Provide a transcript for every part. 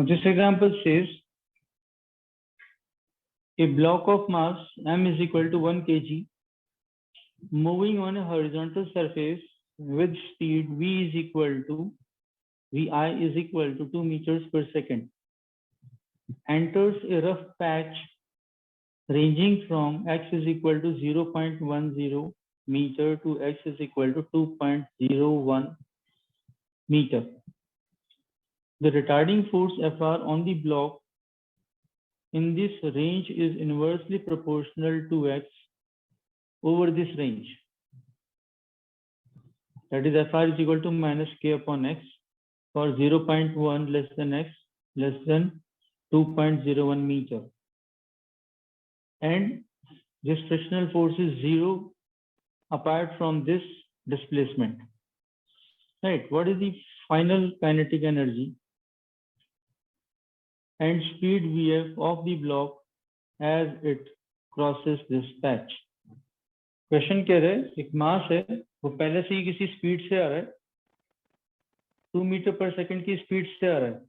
This example says a block of mass m is equal to 1 kg moving on a horizontal surface with speed v is equal to vi is equal to 2 meters per second enters a rough patch ranging from x is equal to 0.10 meter to x is equal to 2.01 meter. The retarding force Fr on the block in this range is inversely proportional to x over this range. That is Fr is equal to minus k upon x for 0.1 less than x less than 2.01 meter. And this frictional force is 0 apart from this displacement. Right? What is the final kinetic energy and speed Vf of the block as it crosses this patch? Question कह रहे हैं एक मास है वो पहले से ही किसी speed से आ रहा है 2 मीटर पर सेकंड की स्पीड से आ रहा है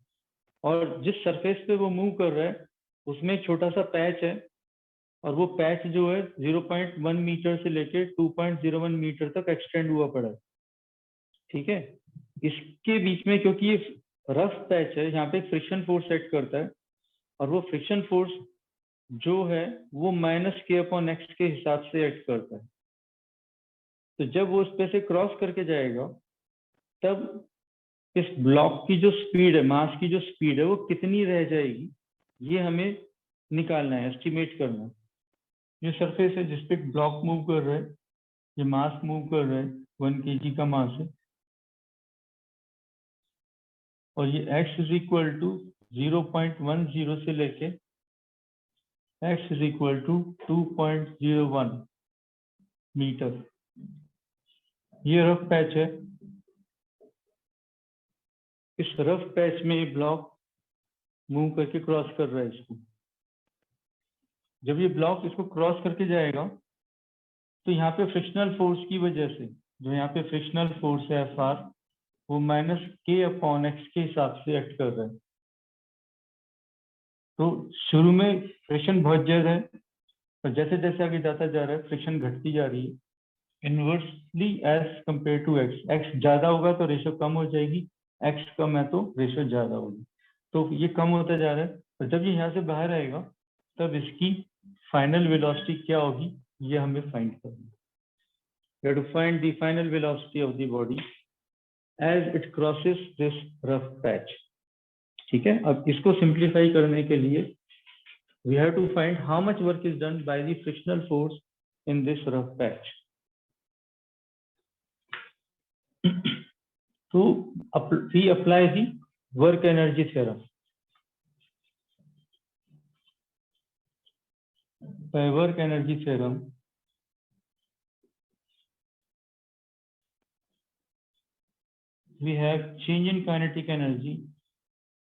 और जिस सरफेस पे वो मूव कर रहा है उसमें एक छोटा सा पैच है और वो पैच जो है 0.1 मीटर से लेके 2.01 मीटर तक एक्सटेंड हुआ पड़ा है. ठीक है, इसके बीच में क्योंकि ये रफ पैच है यहाँ पे फ्रिक्शन फोर्स सेट करता है और वो फ्रिक्शन फोर्स जो है वो माइनस के अपॉन एक्स के हिसाब से एक्ट करता है. तो जब वो उस पे से क्रॉस करके जाएगा तब इस ब्लॉक की जो स्पीड है, मास की जो स्पीड है वो कितनी रह जाएगी ये हमें निकालना है, एस्टिमेट करना है. ये सरफेस है जिसपे ब्लॉक मूव कर रहा है, ये मास मूव कर रहा है 1 kg का मास है और ये x इज इक्वल टू 0.10 से लेके x is equal to 2.01 metre. ये रफ पैच है. इस रफ पैच में ये ब्लॉक मूव करके क्रॉस कर रहा है इसको. जब ये ब्लॉक इसको क्रॉस करके जाएगा तो यहाँ पे फ्रिक्शनल फोर्स की वजह से जो यहाँ पे फ्रिक्शनल फोर्स है Fr वो माइनस के अपॉन एक्स के हिसाब से एक्ट कर रहा है. तो शुरू में फ्रिक्शन बहुत ज्यादा है और जैसे जैसे आगे जाता जा रहा है फ्रिक्शन घटती जा रही है inversely as compare to X. X ज्यादा होगा तो रेशो कम हो जाएगी, एक्स कम है तो रेशो ज्यादा होगी. तो ये कम होता जा रहा है और जब ये यहाँ से बाहर आएगा तब इसकी फाइनल वेलोसिटी क्या होगी ये हमें फाइंड करना है. We have to find the final velocity of the body as it crosses this rough patch. ठीक है, अब इसको सिंप्लीफाई करने के लिए we have to find how much work is done by the frictional force in this rough patch. So we apply the work energy theorem. By work energy theorem, we have change in kinetic energy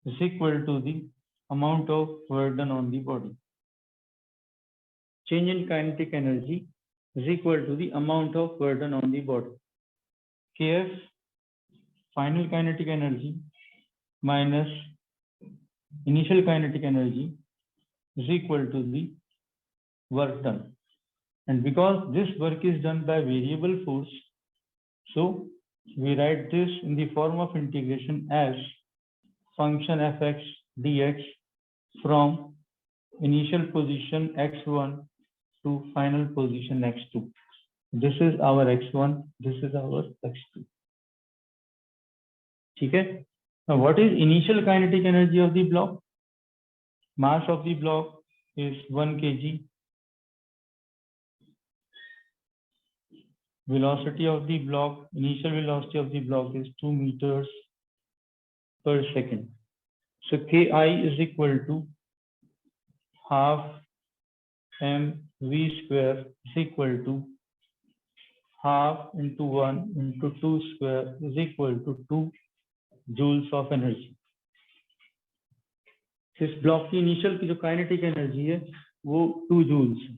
is equal to the amount of work done on the body. Change in kinetic energy is equal to the amount of work done on the body. Kf, final kinetic energy minus initial kinetic energy is equal to the work done. And because this work is done by variable force, so we write this in the form of integration as function fx dx from initial position x1 to final position x2. This is our x1, this is our x2. ठीक है. Now what is initial kinetic energy of the block? Mass of the block is 1 kg. Velocity of the block, initial velocity of the block is 2 meters per second. So Ki is equal to half mv square is equal to half into 1 into 2 square is equal to 2 joules of energy. इस block की initial की जो kinetic energy है वो 2 joules है.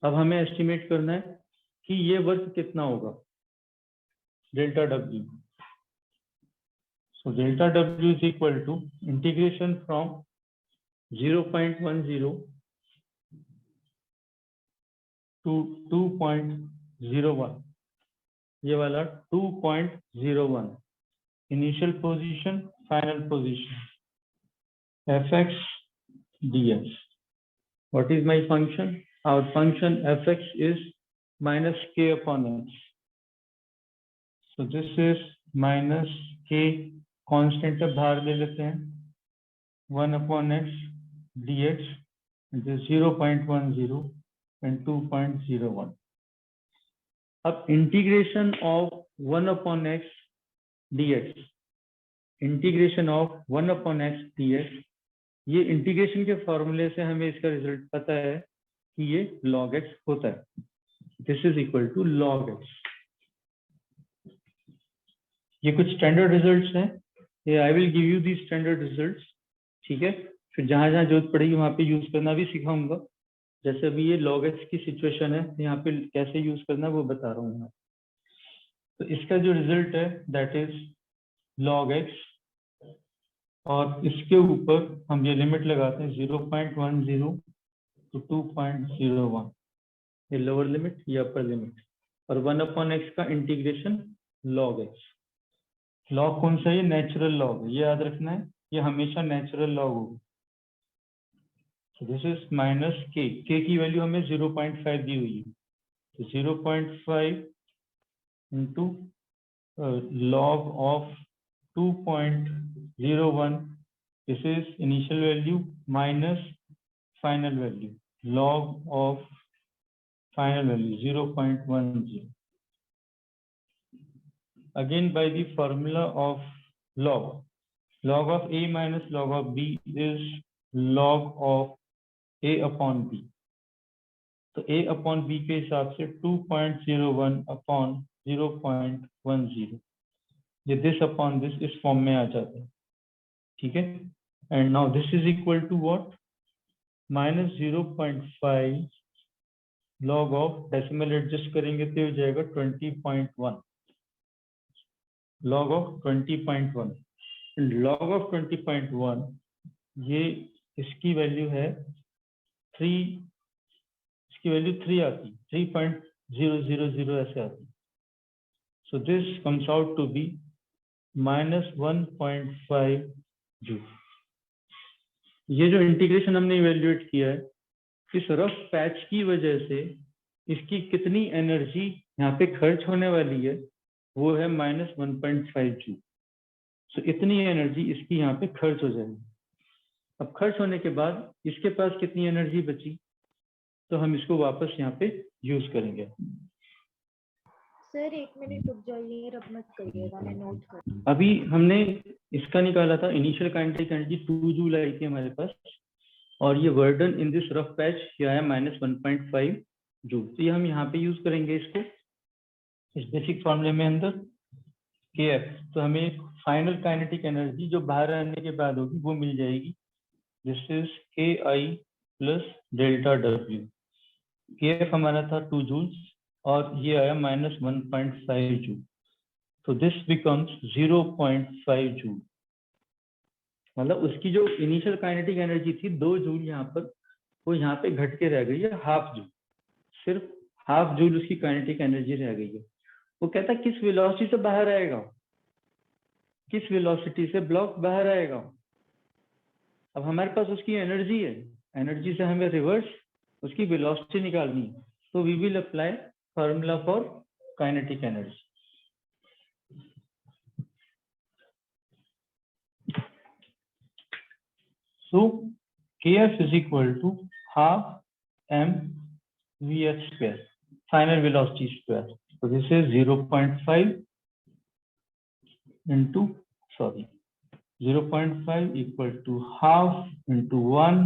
अब हमें estimate करना है कि ये वर्क कितना होगा, delta W. So delta W is equal to integration from 0.10 to 2.01, ये वाला 2.01 initial position, final position, fx ds. What is my function? Our function fx is minus k upon x. So this is minus k, constant अब बाहर ले लेते हैं, 1 upon x dx, it is 0.10 and 2.01. अब integration of 1 upon x dx, integration of 1 upon x dx, ये integration के फॉर्मूले से हमें इसका रिजल्ट पता है कि ये log x होता है. This is equal to log x. ये कुछ स्टैंडर्ड रिजल्ट्स हैं, ये I will give you the standard results, ठीक है. फिर जहां जहां जरूरत पड़ेगी वहां पे यूज करना भी सिखाऊंगा. जैसे अभी ये log x की सिचुएशन है, यहाँ पे कैसे यूज करना वो बता रहा हूँ. तो इसका जो रिजल्ट है दैट इज log x, और इसके ऊपर हम ये लिमिट लगाते हैं 0.10 to 2.01, ये लोअर लिमिट, ये अपर लिमिट, और 1 upon x का इंटीग्रेशन log x. लॉग कौन सा है? नेचुरल लॉग, ये याद रखना है, ये हमेशा नेचुरल लॉग होगा. दिस इज माइनस के, के की वैल्यू हमें 0.5 दी हुई है, तो 0.5 into log of 2.01, this is initial value minus final value, log of final value 0.10. Again by the formula of log, log of a minus log of b is log of a upon b. तो a upon b के हिसाब से 2.01 upon 0.10, ये this upon this इस form में आ जाता है, ठीक है. And now this is equal to what? Minus 0.5 log of, decimal adjust करेंगे तो हो जाएगा 20.1, log of 20.1. log of 20.1, ये इसकी वैल्यू है 3, इसकी वैल्यू 3 आती, 3.000 ऐसे आती. So this comes out to be minus 1.5 joule. ये जो इंटीग्रेशन हमने इवेल्युएट किया है, इस रफ पैच की वजह से इसकी कितनी एनर्जी यहाँ पे खर्च होने वाली है वो है माइनस 1.5 जूल. सो इतनी एनर्जी इसकी यहाँ पे खर्च हो जाएगी. अब खर्च होने के बाद इसके पास कितनी एनर्जी बची, तो हम इसको वापस यहाँ पे यूज करेंगे. सर 1 मिनट रुक जाइए, रब मत करिएगा, मैं नोट कर. अभी हमने इसका निकाला था, इनिशियल काइनेटिक एनर्जी 2 जूल आई थी हमारे पास, और ये वर्डन इन दिस रफ पैच ये आया माइनस 1.5 जूल. तो ये हम यहाँ पे यूज करेंगे इसको, इस बेसिक फॉर्मूले में अंदर kf. तो हमें फाइनल काइनेटिक एनर्जी जो बाहर आने के बाद होगी वो मिल जाएगी. This is ki plus delta w. kf हमारा था 2 जूल्स और ये आया माइनस 1.5 जूल. तो दिस बिकम्स 0.5 जूल. मतलब उसकी जो इनिशियल काइनेटिक एनर्जी थी 2 जूल यहाँ पर, वो यहाँ पे घट के रह गई है हाफ जूल. सिर्फ हाफ जूल उसकी काइनेटिक एनर्जी रह गई है. वो कहता है किस वेलोसिटी से बाहर आएगा, किस वेलोसिटी से ब्लॉक बाहर आएगा. अब हमारे पास उसकी एनर्जी है, एनर्जी से हमें रिवर्स उसकी वेलोसिटी निकालनी है. तो we will apply formula for kinetic energy. So kf is equal to half m vh square, final velocity square. So this is 0.5 into, sorry, 0.5 equal to half into 1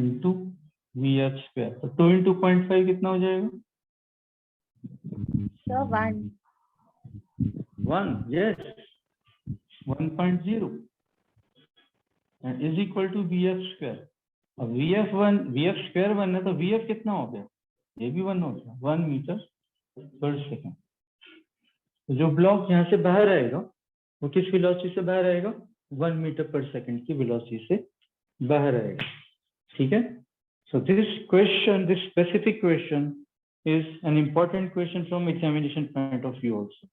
into vh square. तो 2 into 0.5 कितना हो जाएगा? Sir 1. Yes, 1.0 and is equal to vf square. अब vf square 1 है तो vf कितना हो गया? ये भी 1 हो गया, 1 मीटर पर सेकेंड. तो जो ब्लॉक यहाँ से बाहर आएगा वो किस वेलोसिटी से बाहर आएगा? 1 मीटर पर सेकंड की वेलोसिटी से बाहर आएगा। ठीक है, so this question, this specific question is an important question from examination point of view also.